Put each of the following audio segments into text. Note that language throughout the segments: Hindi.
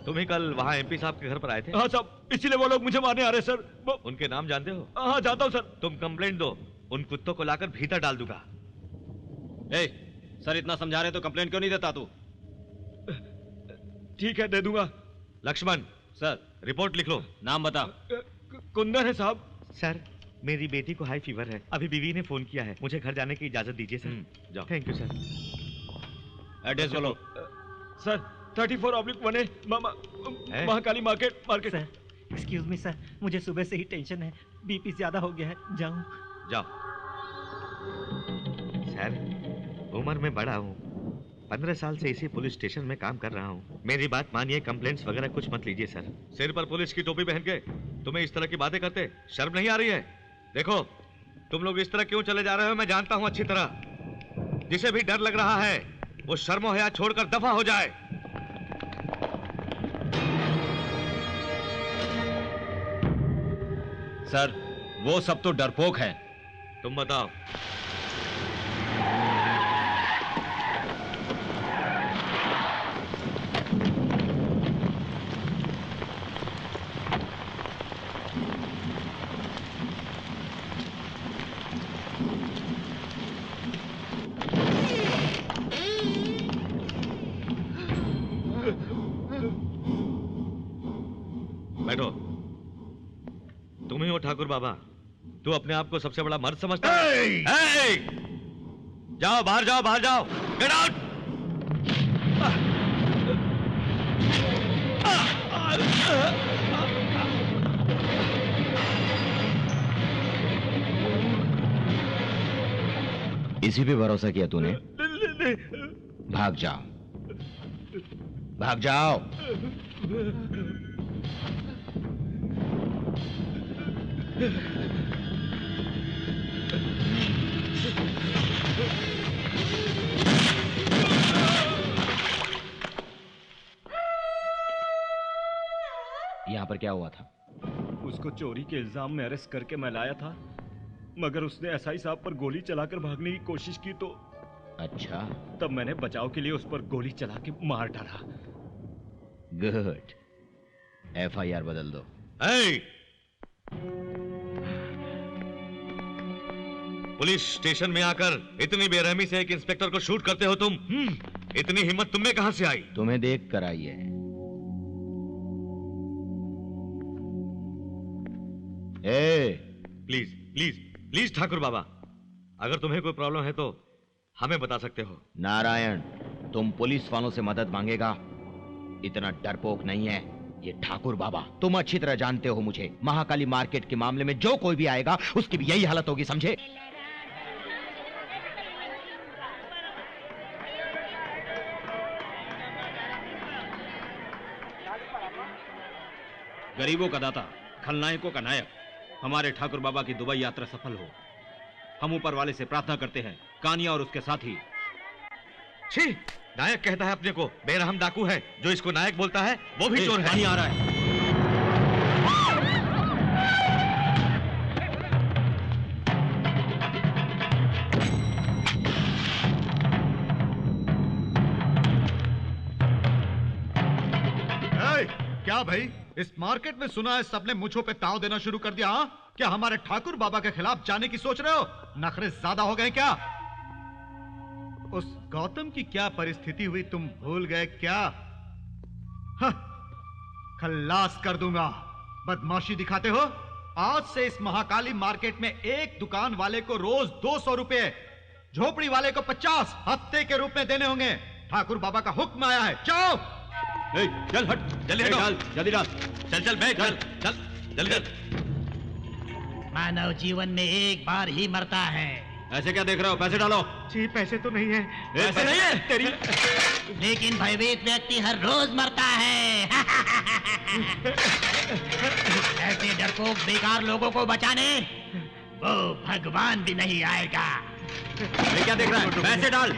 तुम ही कल वहाँ एमपी साहब के घर पर आए थे? हाँ साहब, इसीलिए वो लोग मुझे मारने आ रहे सर। उनके नाम जानते हो? हाँ जानता हूँ सर। तुम कंप्लेंट दो, उन कुत्तों को लाकर भीतर डाल दूंगा। सर इतना समझा रहे तो कंप्लेंट क्यों नहीं देता तू? ठीक है, दे दूंगा। लक्ष्मण सर, रिपोर्ट लिख लो। नाम बता। कुंदन है साहब। सर, मेरी बेटी को हाई फीवर है, अभी बीवी ने फोन किया है, मुझे घर जाने की इजाजत दीजिए सर। जाओ। Thank you sir. एड्रेस बोलो। सर 34/1 है, Mahakali market. Sir excuse me sir, मुझे सुबह से ही टेंशन है, बीपी ज्यादा हो गया है, जाऊं? जाओ। सर, उम्र में बड़ा हूँ, 15 साल से इसी पुलिस स्टेशन में काम कर रहा हूँ। मेरी बात मानिए, कंप्लेंट्स वगैरह कुछ मत लीजिए सर। सिर पर पुलिस की टोपी पहन के तुम्हें इस तरह की बातें करते शर्म नहीं आ रही है? देखो, तुम लोग इस तरह क्यों चले जा रहे हो मैं जानता हूँ अच्छी तरह। जिसे भी डर लग रहा है वो शर्मो हया छोड़कर दफा हो जाए। सर, वो सब तो डरपोक हैं। तुम बताओ। बैठो। तुम ही हो ठाकुर बाबा? तू अपने आप को सबसे बड़ा मर्द समझता है? जाओ बाहर, जाओ बाहर, जाओ। Get out. इसी पे भरोसा किया तूने? भाग जाओ, भाग जाओ। यहाँ पर क्या हुआ था? उसको चोरी के इल्जाम में अरेस्ट करके मैं लाया था, मगर उसने एसआई साहब पर गोली चलाकर भागने की कोशिश की तो अच्छा, तब मैंने बचाव के लिए उस पर गोली चला के मार डाला। गुड। एफआईआर बदल दो। पुलिस स्टेशन में आकर इतनी बेरहमी से एक इंस्पेक्टर को शूट करते हो तुम? इतनी हिम्मत तुम में कहां से आई? तुम्हें देख कर आई है। प्लीज प्लीज प्लीज ठाकुर बाबा, अगर तुम्हें कोई प्रॉब्लम है तो हमें बता सकते हो। नारायण, तुम पुलिस वालों से मदद मांगेगा? इतना डरपोक नहीं है ये ठाकुर बाबा। तुम अच्छी तरह जानते हो मुझे, महाकाली मार्केट के मामले में जो कोई भी आएगा उसकी भी यही हालत होगी, समझे? गरीबों का दाता, खलनायकों का नायक, हमारे ठाकुर बाबा की दुबई यात्रा सफल हो। हम ऊपर वाले से प्रार्थना करते हैं, कानिया और उसके साथी। छी, नायक कहता है अपने को, बेरहम डाकू है। जो इसको नायक बोलता है वो भी चोर है। नहीं आ रहा है। क्या भाई, इस मार्केट में सुना है सबने मुझों पे ताव देना शुरू कर दिया? हाँ? क्या हमारे ठाकुर बाबा के खिलाफ जाने की सोच रहे हो? नखरे ज्यादा हो गए क्या? उस गौतम की क्या परिस्थिति हुई तुम भूल गए क्या? खल्लास कर दूंगा। बदमाशी दिखाते हो? आज से इस महाकाली मार्केट में एक दुकान वाले को रोज 200 रुपए, झोपड़ी वाले को 50 हफ्ते के रूप में देने होंगे। ठाकुर बाबा का हुक्म आया है। जाओ। चल हट, जल्दी डाल, जल्दी डाल। चल चल बैठ, चल चल जल्दी। मानव जीवन में एक बार ही मरता है। ऐसे क्या देख रहे हो? पैसे डालो। जी पैसे तो नहीं है। पैसे नहीं है तेरी। लेकिन भयभीत व्यक्ति हर रोज मरता है। ऐसे डरपोक बेकार लोगों को बचाने वो भगवान भी नहीं आएगा। ये क्या देख रहा है? पैसे डाल।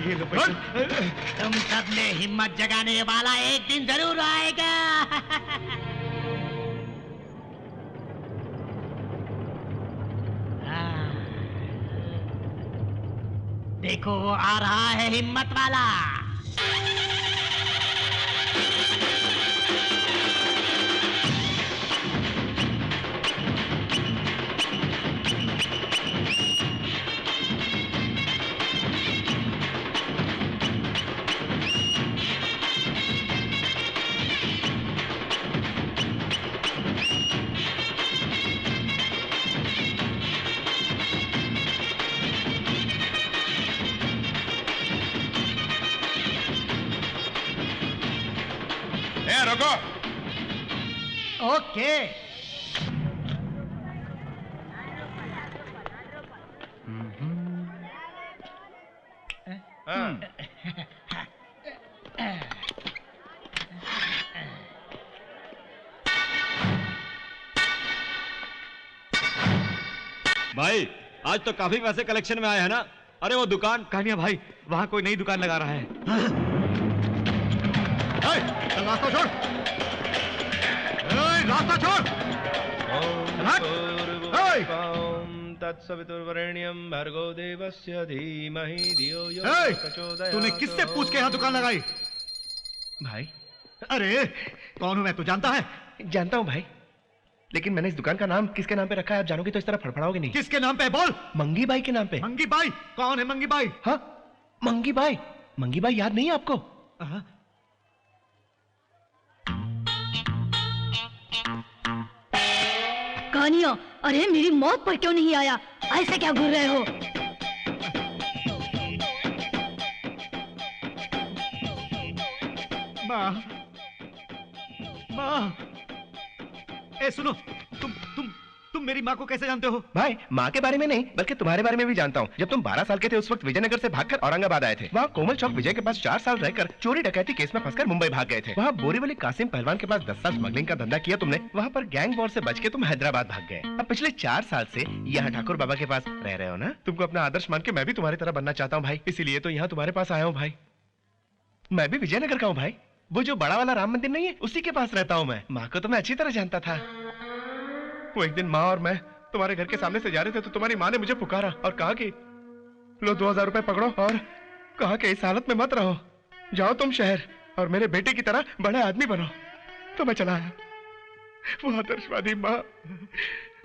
तुम सब में हिम्मत जगाने वाला एक दिन जरूर आएगा। देखो वो आ रहा है हिम्मत वाला। ए रुको। ओके। भाई आज तो काफी पैसे कलेक्शन में आए हैं ना। अरे वो दुकान। कानिया भाई, वहां कोई नई दुकान लगा रहा है। चल रास्ता छोड़। रास्ता छोड़। तत्सवितुर्वरेण्यं भर्गो देवस्य धीमहि धियो यो ए, प्रचोदयात्। तूने किससे पूछ के यहाँ दुकान लगाई? भाई अरे कौन हूं मैं, तू जानता है? जानता हूँ भाई, लेकिन मैंने इस दुकान का नाम किसके नाम पे रखा है आप जानोगे तो इस तरह फड़फड़ाओगे नहीं। किसके नाम पे है? बोल। मंगी बाई के नाम पे। मंगी बाई? कौन है मंगी बाई? हाँ, मंगी बाई। मंगी बाई याद नहीं है आपको? कानिया, अरे मेरी मौत पर क्यों नहीं आया? ऐसे क्या घूर रहे हो? माँ, माँ, ए सुनो, तुम मेरी माँ को कैसे जानते हो? भाई माँ के बारे में नहीं बल्कि तुम्हारे बारे में भी जानता हूँ। जब तुम 12 साल के थे उस वक्त विजयनगर से भागकर औरंगाबाद आए थे। वहाँ कोमल चौक विजय के पास 4 साल रहकर चोरी डकैती केस में फंसकर मुंबई भाग गए थे। वहाँ बोरीवली कासिम पहलवान के पास 10 साल स्मगलिंग का धंधा किया तुमने। वहाँ पर गैंग वॉर से बच के तुम हैदराबाद भाग गए। अब पिछले 4 साल से यहाँ ठाकुर बाबा के पास रह रहे हो ना। तुमको अपना आदर्श मान के मैं भी तुम्हारी तरह बनना चाहता हूँ भाई, इसीलिए तो यहाँ तुम्हारे पास आया हूँ भाई। मैं भी विजयनगर का हूँ भाई, वो जो बड़ा वाला राम मंदिर नहीं है उसी के पास रहता हूँ मैं। माँ को तो मैं अच्छी तरह जानता था। वो एक दिन माँ और मैं तुम्हारे घर के सामने से जा रहे थे तो तुम्हारी माँ ने मुझे पुकारा और कहा कि लो 2000 रुपए पकड़ो और कहा कि इस हालत में मत रहो, जाओ तुम शहर और मेरे बेटे की तरह बड़े आदमी बनो। तो मैं चला आया। वो आदर्शवादी माँ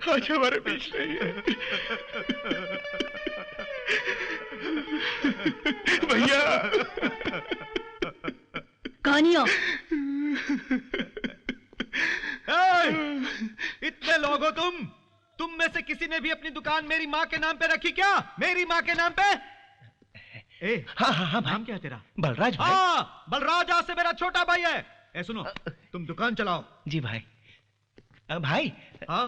आज हमारे बीच नहीं है। भैया। कानिया, इतने लोग हो तुम में से किसी ने भी अपनी दुकान मेरी माँ के नाम पे रखी क्या? मेरी माँ के नाम पे? ए, हाँ नाम क्या है तेरा? बलराज भाई। हाँ, बलराज आज से मेरा छोटा भाई है। ए सुनो, तुम दुकान चलाओ। जी भाई। भाई हाँ,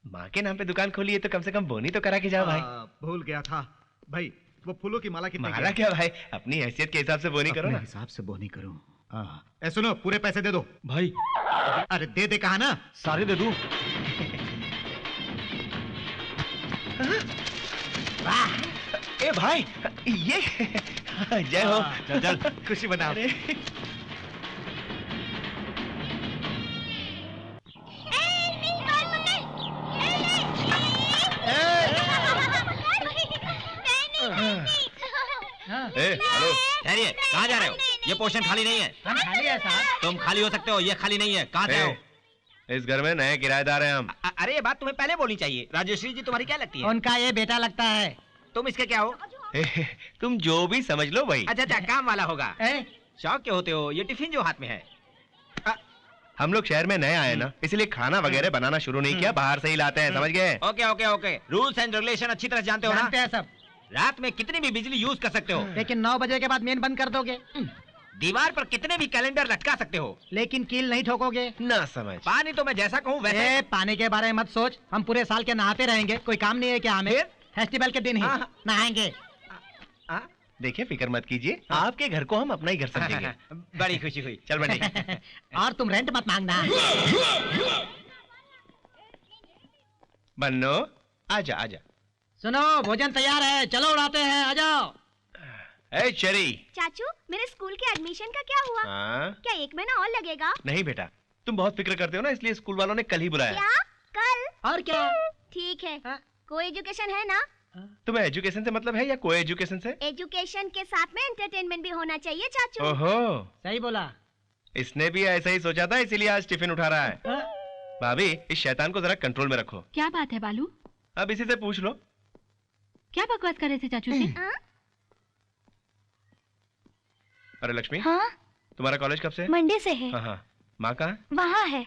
माँ के नाम पे दुकान खोली है तो कम से कम बोनी तो करा के जाओ भाई। भूल गया था भाई। वो फूलों की माला कितने की माला है? क्या भाई, अपनी हैसियत के हिसाब से बोनी करो ना। हिसाब से बोनी करो। ए सुनो, पूरे पैसे दे दो भाई। अरे दे कहा ना, सारे दे दूं। ए भाई ये जय हो। चल चल खुशी बना। हेलो, ठहरिए, कहाँ जा रहे हो? ये पोर्शन खाली नहीं है। हम खाली है साहब। तुम खाली हो सकते हो, ये खाली नहीं है। कहाँ से हो? इस घर में नए किराएदार हैं हम। अरे ये बात तुम्हें पहले बोलनी चाहिए। राजेश्वरी जी तुम्हारी क्या लगती है? उनका ये बेटा लगता है। तुम इसके क्या हो? तुम जो भी समझ लो भाई। अच्छा, काम वाला होगा। ए? शौक के होते हो? ये टिफिन जो हाथ में है। हम लोग शहर में नए आए ना, इसलिए खाना वगैरह बनाना शुरू नहीं किया, बाहर से ही लाते हैं, समझ गए? Okay okay okay, rules and regulation अच्छी तरह जानते हो ना? जानते हैं सब। रात में कितनी भी बिजली यूज कर सकते हो, लेकिन 9 बजे के बाद मेन बंद कर दोगे। दीवार पर कितने भी कैलेंडर लटका सकते हो, लेकिन कील नहीं ठोकोगे। ना समझ। पानी तो मैं जैसा कहूँ वैसे। ए, पानी के बारे में मत सोच, हम पूरे साल के नहाते रहेंगे, कोई काम नहीं है क्या हमें? फेस्टिवल के दिन ही हाँ। नहाएंगे। देखिए फिक्र मत कीजिए, आपके घर को हम अपना ही घर समझेंगे। बड़ी खुशी हुई। चल बने। और तुम रेंट मत मांगना। बन्नो आजा आजा। सुनो, भोजन तैयार है, चलो उड़ाते हैं, आ जाओ। ए चरी। चाचू, मेरे स्कूल के एडमिशन का क्या हुआ? हाँ? क्या 1 महीना और लगेगा? नहीं बेटा, तुम बहुत फिक्र करते हो ना, इसलिए स्कूल वालों ने कल ही बुलाया। क्या? कल? और क्या? ठीक है। हाँ? कोई एजुकेशन है ना? तुम्हें एजुकेशन से मतलब है या कोई एजुकेशन से? एजुकेशन के साथ में एंटरटेनमेंट भी होना चाहिए चाचू। ओहो, सही बोला। इसने भी ऐसा ही सोचा था, इसीलिए आज टिफिन उठा रहा है। हाँ? भाभी, इस शैतान को जरा कंट्रोल में रखो। क्या बात है बालू? अब इसी से पूछ लो। क्या बकवास कर रहे थे चाचू जी? हाँ? अरे लक्ष्मी, हाँ? तुम्हारा कॉलेज कब से है? मंडे से है। हाँ हाँ, माँ कहाँ है? वहाँ है।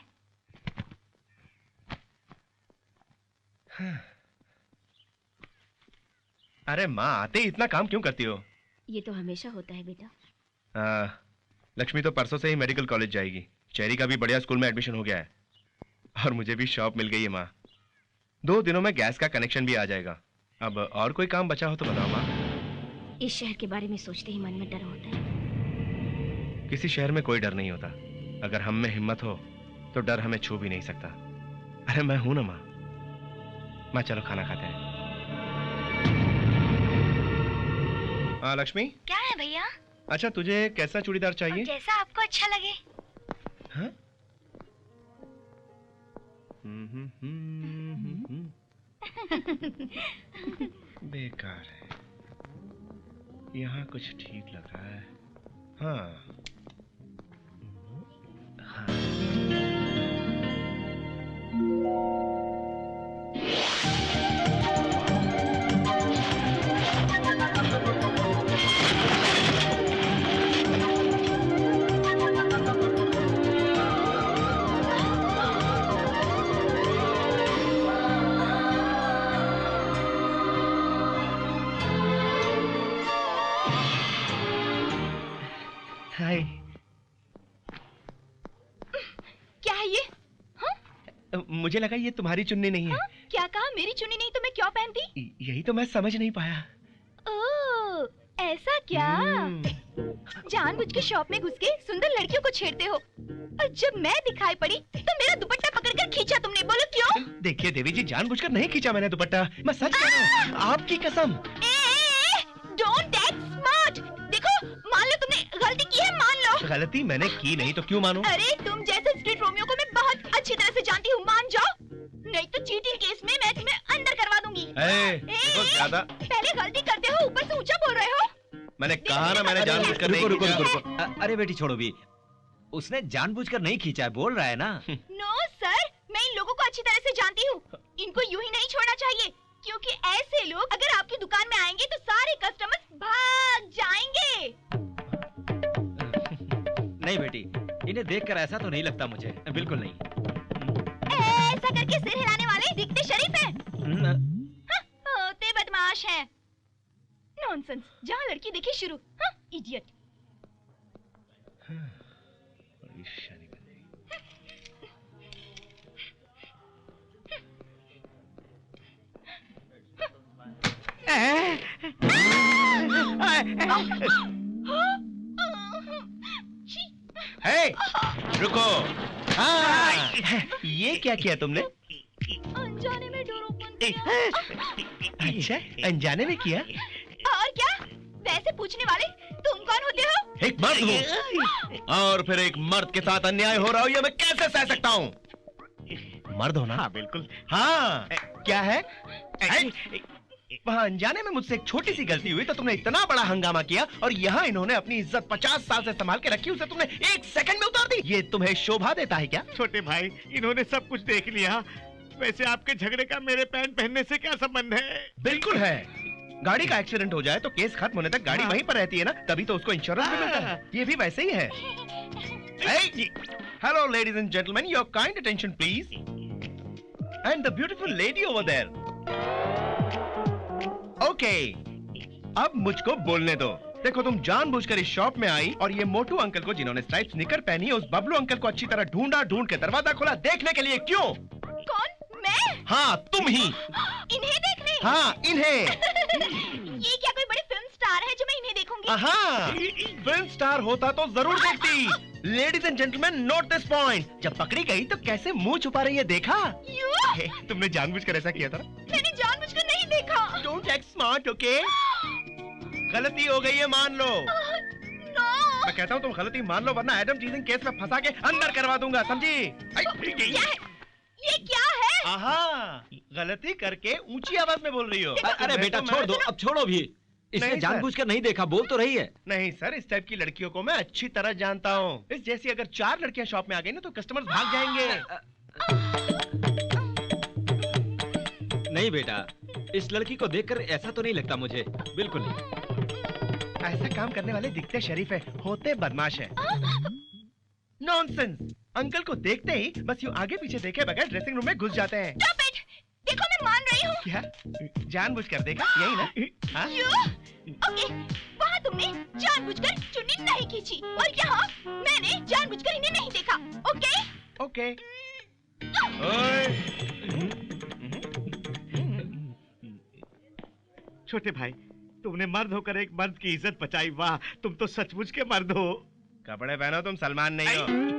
अरे माँ आते ही इतना काम क्यों करती हो? ये तो हमेशा होता है बेटा। लक्ष्मी तो परसों से ही मेडिकल कॉलेज जाएगी। चेरी का भी बढ़िया स्कूल में एडमिशन हो गया है और मुझे भी शॉप मिल गई है माँ। 2 दिनों में गैस का कनेक्शन भी आ जाएगा। अब और कोई काम बचा हो तो बताओ माँ। इस शहर के बारे में सोचते ही मन में डर होता है। किसी शहर में कोई डर नहीं होता। अगर हम में हिम्मत हो तो डर हमें छू भी नहीं सकता। अरे मैं हूं ना माँ। माँ चलो खाना खाते हैं। हाँ लक्ष्मी। क्या है भैया? अच्छा तुझे कैसा चूड़ीदार चाहिए? जैसा आपको अच्छा लगे। हाँ? बेकार है। यहाँ कुछ ठीक लग रहा है। हाँ हाँ। हाय। क्या है ये? हाँ? मुझे लगा ये तुम्हारी चुन्नी नहीं है। हाँ? क्या कहा? मेरी चुन्नी नहीं तो मैं क्यों पहनती? यही तो मैं समझ नहीं पाया। ओह, ऐसा क्या? जानबूझ के शॉप में घुस के सुंदर लड़कियों को छेड़ते हो और जब मैं दिखाई पड़ी तो मेरा दुपट्टा पकड़कर खींचा तुमने। बोलो क्यों? देखिए देवी जी, जानबूझकर नहीं खींचा मैंने दुपट्टा। मैं सच कह रहा हूँ, आपकी कसम। Don't act smart. देखो, मान लो तुमने गलती की है, मान लो। गलती मैंने की नहीं तो क्यों मानूं? अरे तुम जैसे स्ट्रीट रोमियो को मैं बहुत अच्छी तरह से जानती हूँ, मान जाओ। नहीं तो चीटिंग केस में मैं तुम्हें अंदर करवा दूंगी। देखो ज्यादा। पहले गलती करते हो, ऊपर से ऊंचा बोल रहे हो। मैंने कहा ना, मैंने जानबूझकर नहीं रुको खींचा। रुको रुको। अरे बेटी छोड़ो भी, उसने जानबूझकर नहीं खींचा है, बोल रहा है ना। नो सर, मैं इन लोगों को अच्छी तरह से जानती हूँ। इनको यूं ही नहीं छोड़ना चाहिए, क्योंकि ऐसे लोग अगर आपकी दुकान में आएंगे तो सारे कस्टमर्स भाग जाएंगे। नहीं बेटी, इन्हें देखकर ऐसा तो नहीं लगता मुझे, बिल्कुल नहीं। ऐसा करके सिर हिलाने वाले दिखते शरीफ हैं। होते बदमाश हैं। नॉनसेंस, जहाँ लड़की देखी शुरू। हाँ, इडियट। रुको। हाँ, ये क्या किया तुमने? अनजाने में डोरोपन किया। अच्छा, अनजाने में किया? और क्या? वैसे पूछने वाले तुम कौन होते हो? एक मर्द हूँ और फिर एक मर्द के साथ अन्याय हो रहा हो, ये मैं कैसे सह सकता हूँ? मर्द हो ना? हाँ बिल्कुल। हाँ, क्या है? वहाँ अनजाने में मुझसे एक छोटी सी गलती हुई तो तुमने इतना बड़ा हंगामा किया, और यहाँ इन्होंने अपनी इज्जत 50 साल से संभाल के रखी, उसे तुमने 1 सेकंड में उतार दी। ये तुम्हें शोभा देता है क्या? छोटे भाई, इन्होंने सब कुछ देख लिया। वैसे आपके झगड़े का मेरे पैंट पहनने से क्या संबंध है? बिल्कुल है। गाड़ी का एक्सीडेंट हो जाए तो केस खत्म होने तक गाड़ी वहीं पर रहती है ना, तभी तो उसको इंश्योरेंस भी मिलता है। ये भी वैसे ही है। Hello ladies and gentleman, your kind attention please, and the beautiful lady over there. Okay, अब मुझको बोलने दो। देखो, तुम जानबूझकर इस शॉप में आई और ये मोटू अंकल को, जिन्होंने स्ट्राइप्स निकर पहनी है, उस बबलू अंकल को अच्छी तरह ढूंढा, ढूंढ के दरवाजा खोला देखने के लिए। क्यों? कौन? मैं? हाँ, तुम ही। इन्हें देखने? हाँ, इन्हें। ये क्या कोई बड़े फिल्म स्टार है जो मैं इन्हें देखूंगी? हाँ, फिल्म स्टार होता तो जरूर देखती। Ladies and gentleman, note this point. जब पकड़ी गई तो कैसे मुंह छुपा रही है, देखा? तुमने जानबूझकर ऐसा किया था? मैंने जानबूझकर नहीं देखा। Don't act smart, okay? गलती हो गई है, मान लो। मैं कहता हूँ तुम गलती मान लो, वरना एडम चीजिंग केस में फंसा के अंदर करवा दूंगा, समझी? क्या है? ये क्या है? आहा, गलती करके ऊंची आवाज में बोल रही हो। अरे बेटा छोड़ दो, अब छोड़ो भी। इसने जानबूझकर नहीं देखा, बोल तो रही है। नहीं सर, इस टाइप की लड़कियों को मैं अच्छी तरह जानता हूँ। इस जैसी अगर 4 लड़कियां शॉप में आ गई ना तो कस्टमर्स भाग जाएंगे। नहीं बेटा, इस लड़की को देखकर ऐसा तो नहीं लगता मुझे, बिल्कुल नहीं। ऐसा काम करने वाले दिखते शरीफ है, होते बदमाश है। नॉनसेंस। अंकल को देखते ही बस यूं आगे पीछे देखे बगैर ड्रेसिंग रूम में घुस जाते हैं। देखो, मैं मान रही हूँ। क्या जानबूझकर देखा यही ना? हाँ? ओके, वहाँ तुमने जानबूझकर चुन्नी नहीं खींची और यहाँ मैंने जानबूझकर इन्हें नहीं देखा। ओके? ओके। छोटे भाई, तुमने मर्द होकर एक मर्द की इज्जत बचाई। वाह, तुम तो सचमुच के मर्द हो। कपड़े पहनो, तुम सलमान नहीं हो।